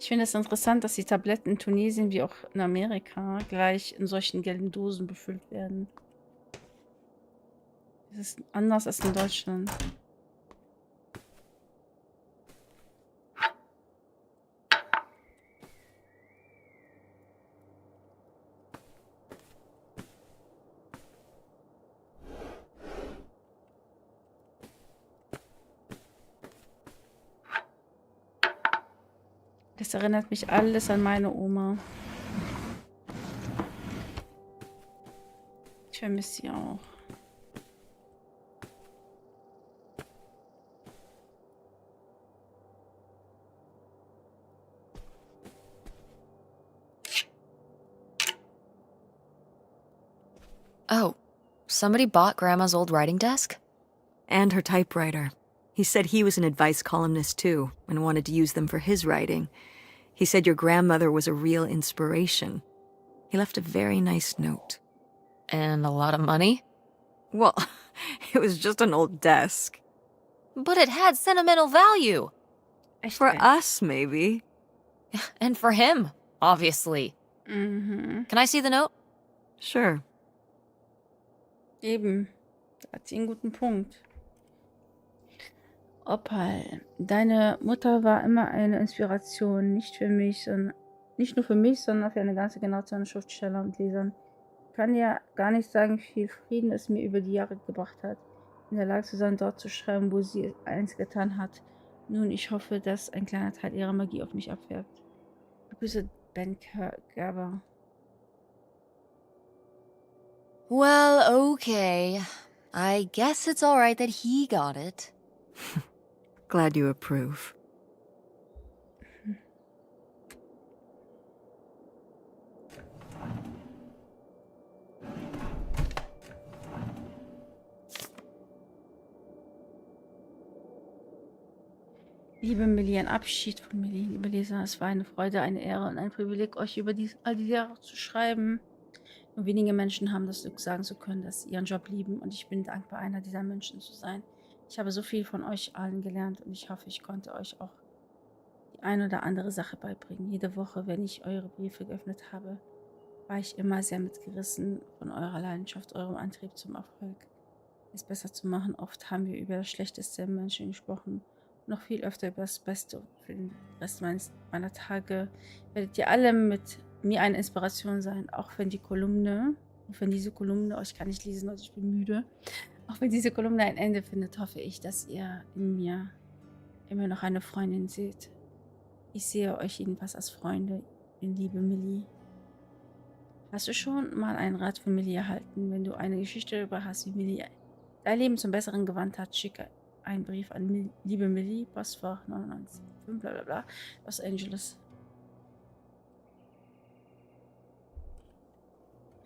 Ich finde es interessant, dass die Tabletten in Tunesien wie auch in Amerika gleich in solchen gelben Dosen befüllt werden. Das ist anders als in Deutschland. Das erinnert mich alles an meine Oma. Ich vermisse sie auch. Oh, somebody bought Grandma's old writing desk? And her typewriter. He said he was an advice columnist too, and wanted to use them for his writing. He said your grandmother was a real inspiration. He left a very nice note. And a lot of money? Well, it was just an old desk. But it had sentimental value. For us, maybe. And for him, obviously. Mhm. Can I see the note? Sure. Eben. Da hat sie einen guten Punkt. Opal, deine Mutter war immer eine Inspiration, nicht für mich, sondern nicht nur für mich, sondern für eine ganze Generation Schriftsteller und Lesern. Ich kann ja gar nicht sagen, wie viel Frieden es mir über die Jahre gebracht hat, in der Lage zu sein, dort zu schreiben, wo sie eins getan hat. Nun, ich hoffe, dass ein kleiner Teil ihrer Magie auf mich abfärbt. Grüße, Ben Gerber. Well, okay. I guess it's all right that he got it. Glad you approve. Liebe Millie, ein Abschied von Millie, liebe Leser. Es war eine Freude, eine Ehre und ein Privileg, euch über all die Jahre zu schreiben. Nur wenige Menschen haben das Glück, sagen zu können, dass sie ihren Job lieben, und ich bin dankbar, einer dieser Menschen zu sein. Ich habe so viel von euch allen gelernt und ich hoffe, ich konnte euch auch die eine oder andere Sache beibringen. Jede Woche, wenn ich eure Briefe geöffnet habe, war ich immer sehr mitgerissen von eurer Leidenschaft, eurem Antrieb zum Erfolg, es besser zu machen. Oft haben wir über das Schlechteste im Menschen gesprochen, noch viel öfter über das Beste. Für den Rest meiner Tage werdet ihr alle mit mir eine Inspiration sein, auch wenn diese Kolumne, oh, ich kann nicht lesen, Leute, ich bin müde, auch wenn diese Kolumne ein Ende findet, hoffe ich, dass ihr in mir immer noch eine Freundin seht. Ich sehe euch jedenfalls als Freunde, in liebe Millie. Hast du schon mal einen Rat von Millie erhalten? Wenn du eine Geschichte darüber hast, wie Millie dein Leben zum Besseren gewandt hat, schicke einen Brief an liebe Millie, Postfach 99, bla bla bla, Los Angeles.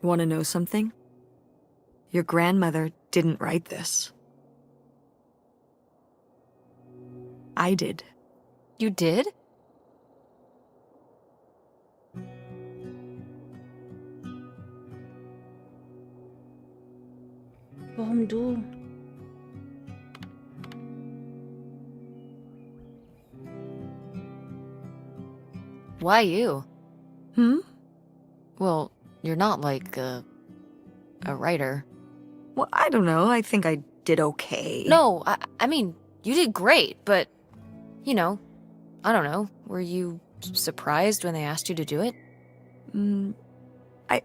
Want to know something? Your grandmother didn't write this. I did. You did? Warum du? Why you? Hmm? Well, you're not like a writer. Well, I don't know. I think I did okay. No, I mean, you did great, but, you know, I don't know. Were you surprised when they asked you to do it?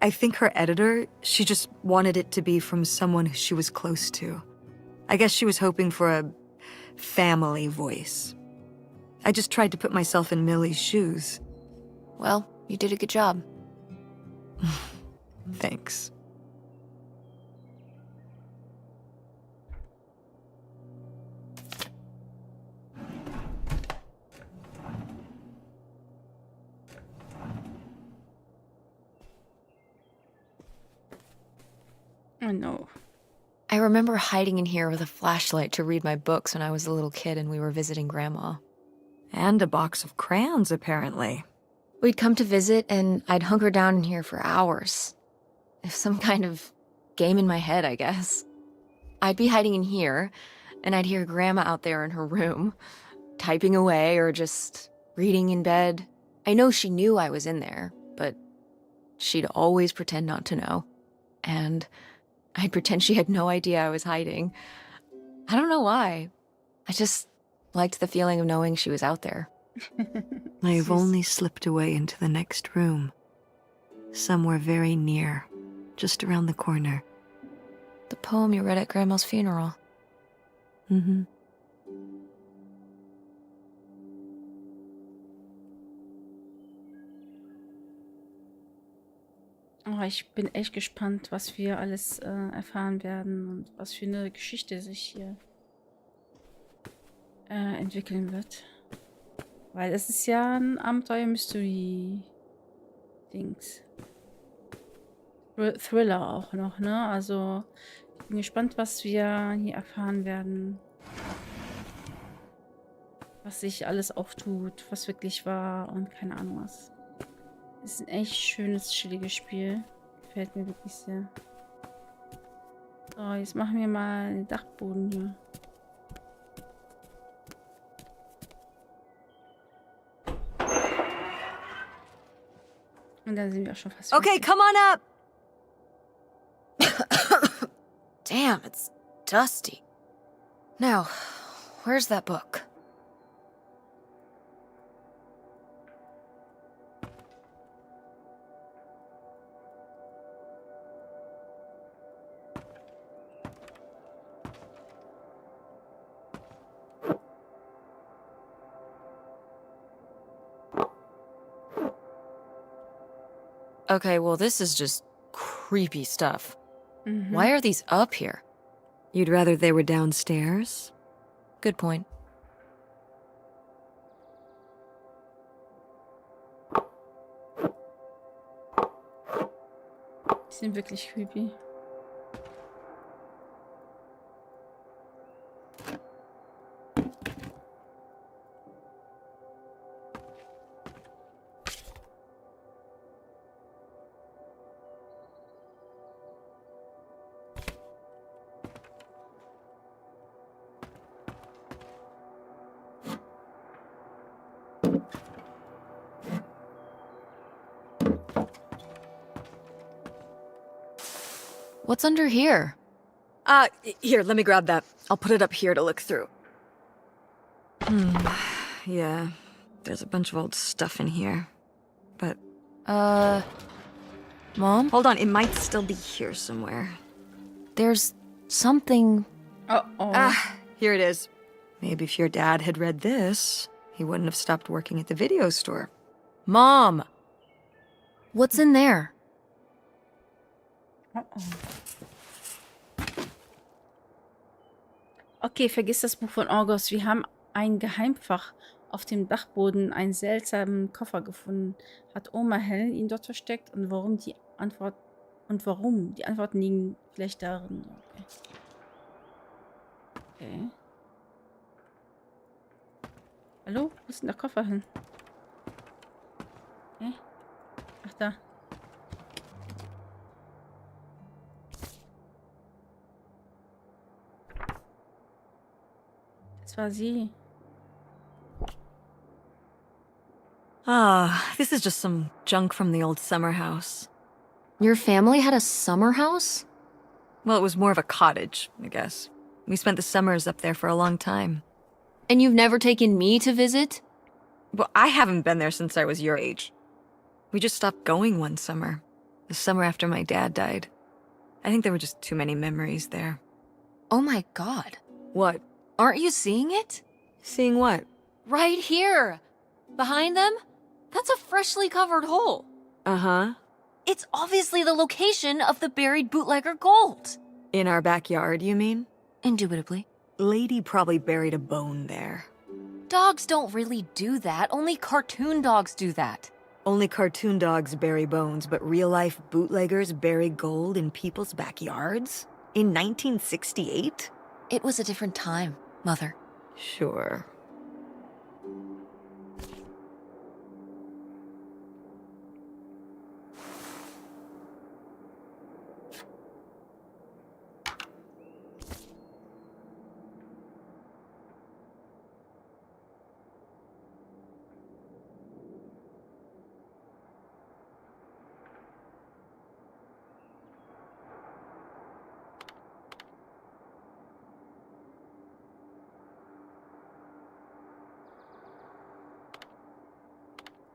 I think her editor, she just wanted it to be from someone she was close to. I guess she was hoping for a family voice. I just tried to put myself in Millie's shoes. Well, you did a good job. Thanks. Oh no. I remember hiding in here with a flashlight to read my books when I was a little kid and we were visiting Grandma. And a box of crayons, apparently. We'd come to visit and I'd hunker down in here for hours. Some kind of game in my head, I guess. I'd be hiding in here, and I'd hear Grandma out there in her room, typing away or just reading in bed. I know she knew I was in there, but she'd always pretend not to know. And I'd pretend she had no idea I was hiding. I don't know why. I just liked the feeling of knowing she was out there. I've only slipped away into the next room. Somewhere very near, just around the corner. The poem you read at Grandma's funeral. Mm-hmm. Oh, ich bin echt gespannt, was wir alles erfahren werden und was für eine Geschichte sich hier entwickeln wird. Weil es ist ja ein Abenteuer-Mystery-Dings. Thriller auch noch, ne? Also, ich bin gespannt, was wir hier erfahren werden. Was sich alles auftut, was wirklich war und keine Ahnung was. Ist ein echt schönes, chilliges Spiel. Gefällt mir wirklich sehr. So, jetzt machen wir mal den Dachboden hier. Und dann sind wir auch schon fast Okay, fertig. come on up! Damn, it's dusty. Now, where's that book? Okay, well, this is just creepy stuff. Mhm. Why are these up here? You'd rather they were downstairs? Good point. Die sind wirklich creepy. What's under here? Here, let me grab that. I'll put it up here to look through. Yeah, there's a bunch of old stuff in here. But, Mom? hold on, it might still be here somewhere. There's something... Uh-oh. Here it is. Maybe if your dad had read this, he wouldn't have stopped working at the video store. Mom! What's in there? Uh-oh. Okay, vergiss das Buch von August. Wir haben ein Geheimfach auf dem Dachboden, einen seltsamen Koffer gefunden. Hat Oma Helen ihn dort versteckt? Und warum die Antwort... Und warum? Die Antworten liegen vielleicht darin. Okay. Hallo? Wo ist denn der Koffer hin? Okay. Ach, da. Das war sie. This is just some junk from the old summer house. Your family had a summer house? Well, it was more of a cottage, I guess. We spent the summers up there for a long time. And you've never taken me to visit? Well, I haven't been there since I was your age. We just stopped going one summer. The summer after my dad died. I think there were just too many memories there. Oh my god. What? Aren't you seeing it? Seeing what? Right here! Behind them? That's a freshly covered hole. Uh-huh. It's obviously the location of the buried bootlegger gold. In our backyard, you mean? Indubitably. Lady probably buried a bone there. Dogs don't really do that. Only cartoon dogs do that. Only cartoon dogs bury bones, but real-life bootleggers bury gold in people's backyards? In 1968? It was a different time, Mother. Sure.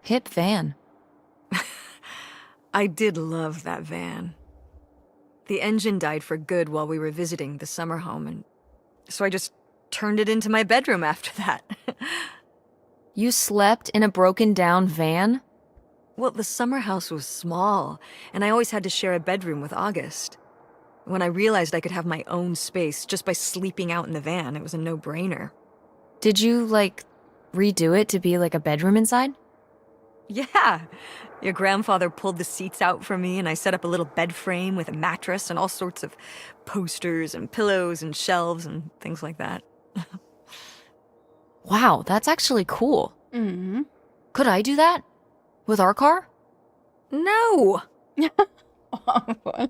Hip van. I did love that van. The engine died for good while we were visiting the summer home, and so I just turned it into my bedroom after that. You slept in a broken down van? Well, the summer house was small, and I always had to share a bedroom with August. When I realized I could have my own space just by sleeping out in the van, it was a no-brainer. Did you, redo it to be like a bedroom inside? Yeah! Your grandfather pulled the seats out for me, and I set up a little bed frame with a mattress and all sorts of posters and pillows and shelves and things like that. Wow, that's actually cool. Mhm. Could I do that? With our car? No! Oh, voll.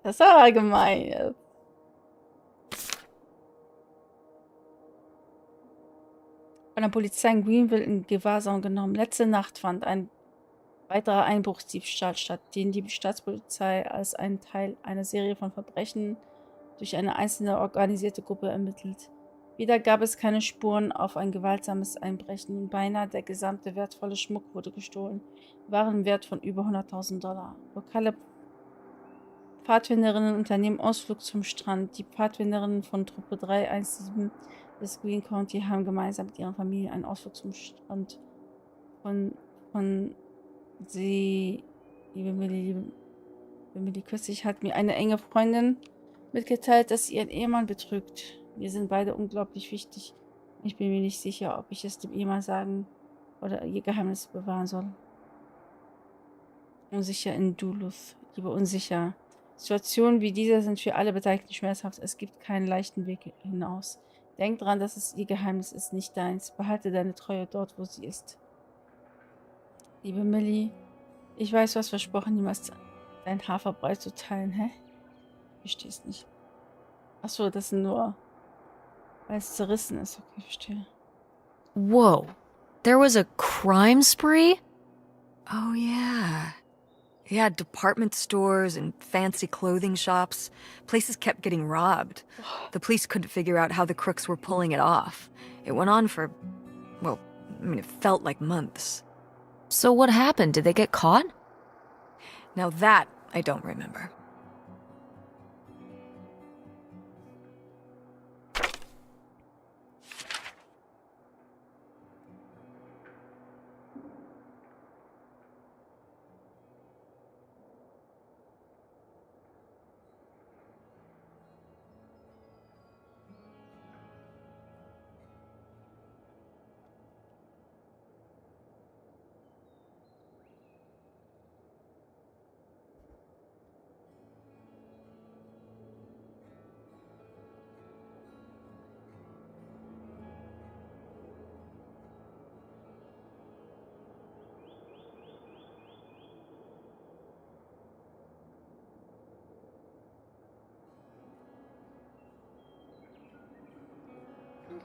Das war aber gemein jetzt. Von der Polizei in Greenville in Gewahrsam genommen. Letzte Nacht fand ein weiterer Einbruchsdiebstahl statt, den die Staatspolizei als einen Teil einer Serie von Verbrechen durch eine einzelne organisierte Gruppe ermittelt. Wieder gab es keine Spuren auf ein gewaltsames Einbrechen und beinahe der gesamte wertvolle Schmuck wurde gestohlen. Waren im Wert von über $100.000. Lokale Pfadfinderinnen unternehmen Ausflug zum Strand. Die Pfadfinderinnen von Truppe 317 des Greene County haben gemeinsam mit ihren Familien einen Ausflug zum Strand Liebe kürzlich hat mir eine enge Freundin mitgeteilt, dass sie ihren Ehemann betrügt. Wir sind beide unglaublich wichtig. Ich bin mir nicht sicher, ob ich es dem Ehemann sagen oder ihr Geheimnis bewahren soll. Unsicher in Duluth. Lieber unsicher. Situationen wie diese sind für alle Beteiligten schmerzhaft. Es gibt keinen leichten Weg hinaus. Denk dran, dass es ihr Geheimnis ist, nicht deins. Behalte deine Treue dort, wo sie ist. Liebe Millie, ich weiß, du hast versprochen, niemals dein Haferbrei zu teilen, hä? Ich versteh's nicht. Achso, das sind nur, weil es zerrissen ist. Okay, verstehe. Whoa. There was a crime spree? Oh, yeah. Yeah, department stores and fancy clothing shops. Places kept getting robbed. The police couldn't figure out how the crooks were pulling it off. It went on for, well, it felt like months. So what happened? Did they get caught? Now that I don't remember.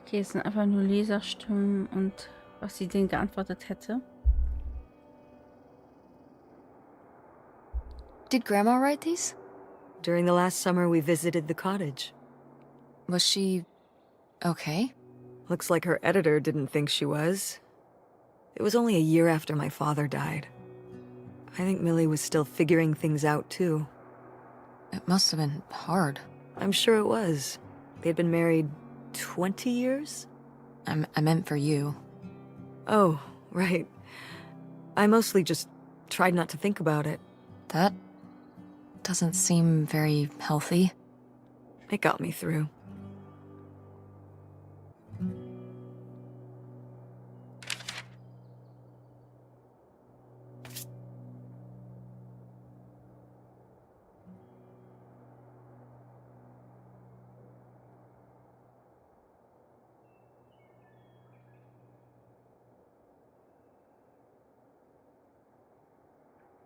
Okay, es sind einfach nur Leserstimmen und was sie denen geantwortet hätte. Did Grandma write these? During the last summer, we visited the cottage. Was she okay? Looks like her editor didn't think she was. It was only a year after my father died. I think Millie was still figuring things out, too. It must have been hard. I'm sure it was. They'd been married 20 years? I meant for you. Oh, right. I mostly just tried not to think about it. That doesn't seem very healthy. It got me through.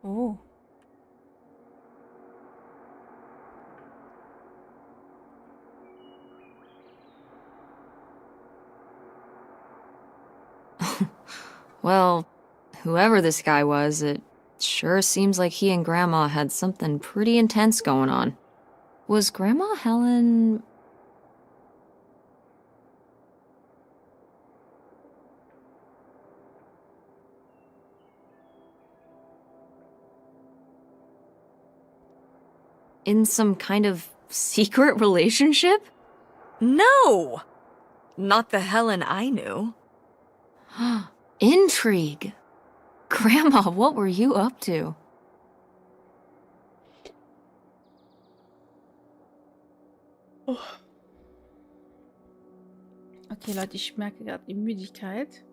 Oh. Well, whoever this guy was, it sure seems like he and Grandma had something pretty intense going on. Was Grandma Helen... in some kind of secret relationship? No! Not the Helen I knew. Intrigue. Grandma, what were you up to? Okay, Leute, ich merke gerade die Müdigkeit.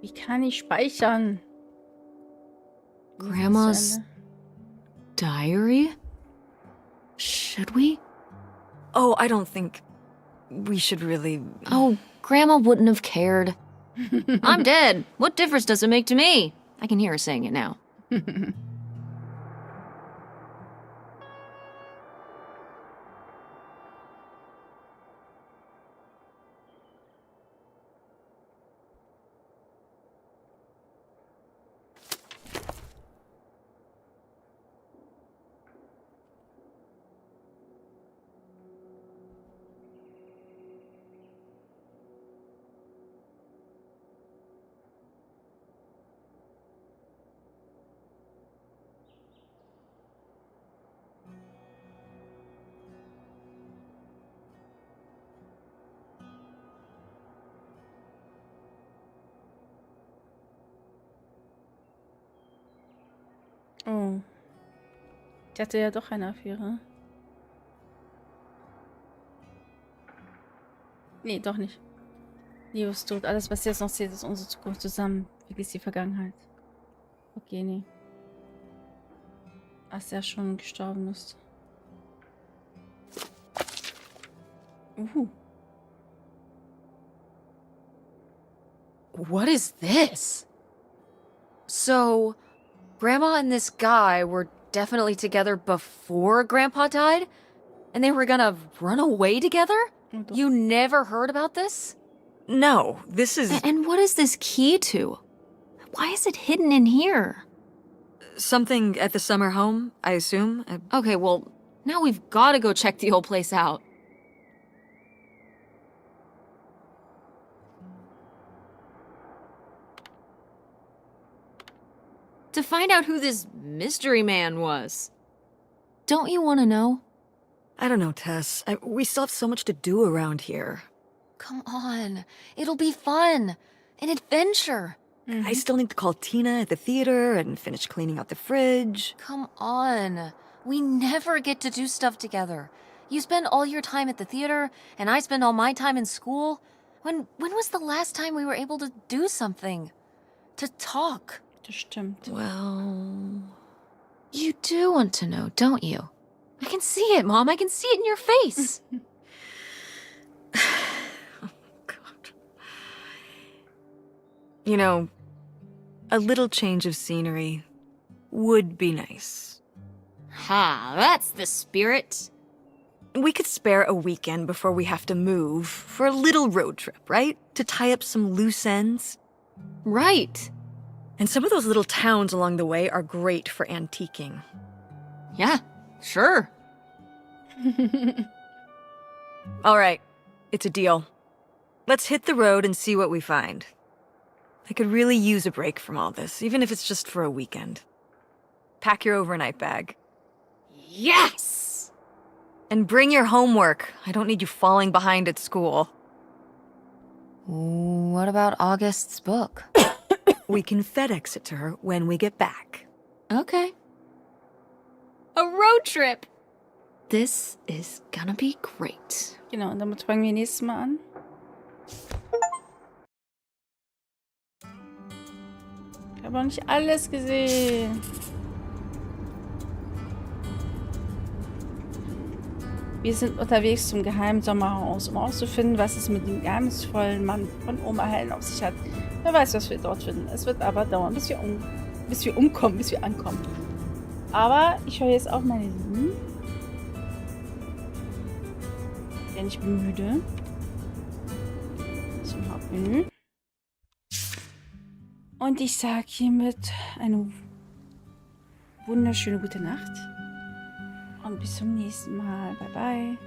Wie kann ich speichern? Grandma's diary? Should we? Oh, I don't think we should really... Oh, Grandma wouldn't have cared. I'm dead. What difference does it make to me? I can hear her saying it now. Oh. Ich hatte ja doch eine Affäre. Nee, doch nicht. Leo ist tot. Alles, was jetzt noch zählt, ist unsere Zukunft zusammen. Vergiss die Vergangenheit. Okay, nee. Als er schon gestorben ist. What is this? So, Grandma and this guy were definitely together before Grandpa died? And they were gonna run away together? You never heard about this? No, this is... And what is this key to? Why is it hidden in here? something at the summer home, I assume? Okay, well, now we've gotta go check the old place out. To find out who this mystery man was. Don't you want to know? I don't know, Tess. We still have so much to do around here. Come on. It'll be fun. An adventure. I still need to call Tina at the theater and finish cleaning out the fridge. Come on. We never get to do stuff together. You spend all your time at the theater, and I spend all my time in school. When was the last time we were able to do something? To talk? Das stimmt. Well... You do want to know, don't you? I can see it, Mom. I can see it in your face. Oh, God. You know, a little change of scenery would be nice. Ha, that's the spirit. We could spare a weekend before we have to move for a little road trip, right? To tie up some loose ends. Right. And some of those little towns along the way are great for antiquing. Yeah, sure. All right, it's a deal. Let's hit the road and see what we find. I could really use a break from all this, even if it's just for a weekend. Pack your overnight bag. Yes! And bring your homework. I don't need you falling behind at school. What about August's book? We can FedEx it to her when we get back. Okay. A road trip! This is gonna be great. Genau, und damit fangen wir nächstes Mal an. Ich habe noch nicht alles gesehen. Wir sind unterwegs zum geheimen Sommerhaus, um herauszufinden, was es mit dem geheimnisvollen Mann von Oma Helen auf sich hat. Wer weiß, was wir dort finden. Es wird aber dauern, bis wir umkommen, bis wir ankommen. Aber ich höre jetzt auf, meine Lieben. Denn ich bin müde. Zum Hauptmenü. Und ich sage hiermit eine wunderschöne gute Nacht. Und bis zum nächsten Mal. Bye, bye.